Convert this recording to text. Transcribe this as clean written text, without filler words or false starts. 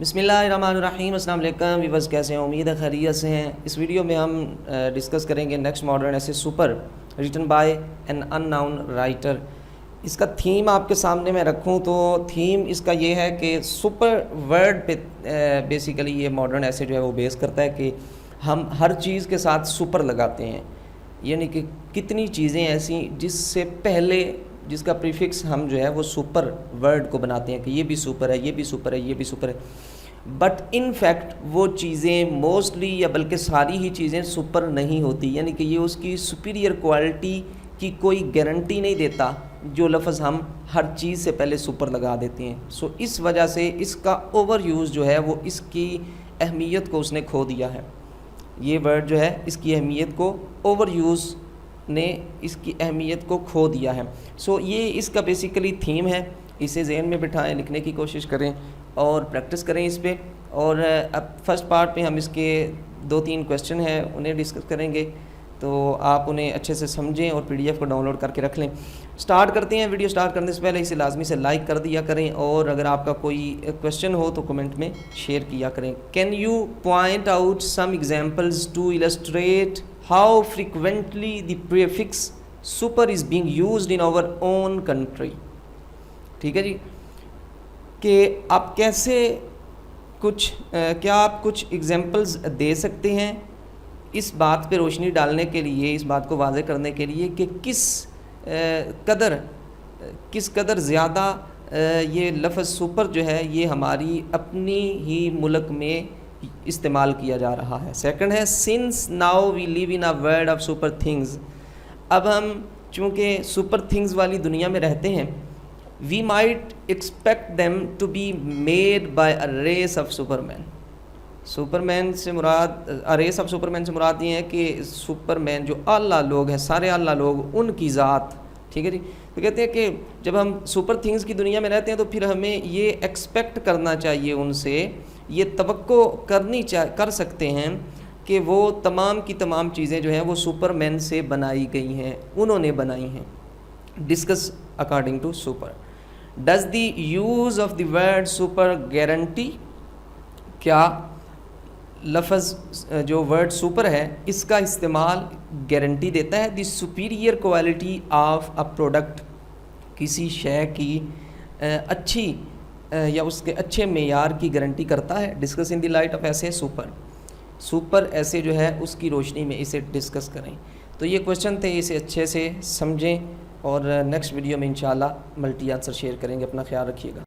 بسم اللہ الرحمن الرحیم۔ السلام علیکم ویورز، کیسے ہیں؟ امید ہے خیریت سے ہیں۔ اس ویڈیو میں ہم ڈسکس کریں گے next modern essay super written by an unknown writer. اس کا تھیم آپ کے سامنے میں رکھوں تو تھیم اس کا یہ ہے کہ سپر ورڈ پہ بیسیکلی یہ ماڈرن ایسے جو ہے وہ بیس کرتا ہے کہ ہم ہر چیز کے ساتھ سپر لگاتے ہیں، یعنی کہ کتنی چیزیں ایسی جس سے پہلے جس کا پریفکس ہم جو ہے وہ سپر ورڈ کو بناتے ہیں کہ یہ بھی سپر ہے، یہ بھی سپر ہے، یہ بھی سپر ہے، بٹ ان فیکٹ وہ چیزیں موسٹلی یا بلکہ ساری ہی چیزیں سپر نہیں ہوتی، یعنی کہ یہ اس کی سپیریئر کوالٹی کی کوئی گارنٹی نہیں دیتا جو لفظ ہم ہر چیز سے پہلے سپر لگا دیتے ہیں۔ سو اس وجہ سے اس کا اوور یوز جو ہے وہ اس کی اہمیت کو اس نے کھو دیا ہے۔ یہ ورڈ جو ہے اس کی اہمیت کو اوور یوز نے اس کی اہمیت کو کھو دیا ہے۔ سو یہ اس کا بیسیکلی تھیم ہے، اسے ذہن میں بٹھائیں، لکھنے کی کوشش کریں اور پریکٹس کریں اس پہ۔ اور اب فرسٹ پارٹ میں ہم اس کے 2-3 کویسچن ہیں انہیں ڈسکس کریں گے، تو آپ انہیں اچھے سے سمجھیں اور پی ڈی ایف کو ڈاؤن لوڈ کر کے رکھ لیں۔ سٹارٹ کرتے ہیں۔ ویڈیو سٹارٹ کرنے سے پہلے اسے لازمی سے لائک کر دیا کریں، اور اگر آپ کا کوئی کویسچن ہو تو کمنٹ میں شیئر کیا کریں۔ Can you point out some examples to illustrate how frequently the prefix super is being used in our own country؟ ٹھیک ہے جی، کہ آپ کیسے کیا آپ کچھ ایگزامپلز دے سکتے ہیں اس بات پہ روشنی ڈالنے کے لیے، اس بات کو واضح کرنے کے لیے کہ کس قدر زیادہ یہ لفظ سپر جو ہے یہ ہماری اپنی ہی ملک میں استعمال کیا جا رہا ہے۔ سیکنڈ ہے since now we live in a world of super things. اب ہم چونکہ سپر تھنگز والی دنیا میں رہتے ہیں، we might expect them to be made by a race of superman. Superman سے مراد، ریس آف سپر مین سے مراد یہ ہے کہ سپر مین جو اعلیٰ لوگ ہیں، سارے اعلیٰ لوگ، ان کی ذات، ٹھیک ہے جی۔ تو کہتے ہیں کہ جب ہم سپر تھنگز کی دنیا میں رہتے ہیں تو پھر ہمیں یہ ایکسپیکٹ کرنا چاہیے، ان سے یہ توقع کر سکتے ہیں کہ وہ تمام کی تمام چیزیں جو ہیں وہ سپر مین سے بنائی گئی ہیں، انہوں نے بنائی ہیں۔ Discuss according to super. Does the use of the word super guarantee? کیا لفظ جو ورڈ سپر ہے اس کا استعمال گارنٹی دیتا ہے the superior quality of a product, کسی شے کی اچھی یا اس کے اچھے معیار کی گارنٹی کرتا ہے؟ Discuss in the light of ایسے سپر ایسے جو ہے اس کی روشنی میں اسے ڈسکس کریں۔ تو یہ کویسچن تھے، اسے اچھے سے سمجھیں، اور نیکسٹ ویڈیو میں انشاءاللہ ملٹی آنسر شیئر کریں گے۔ اپنا خیال رکھیے گا۔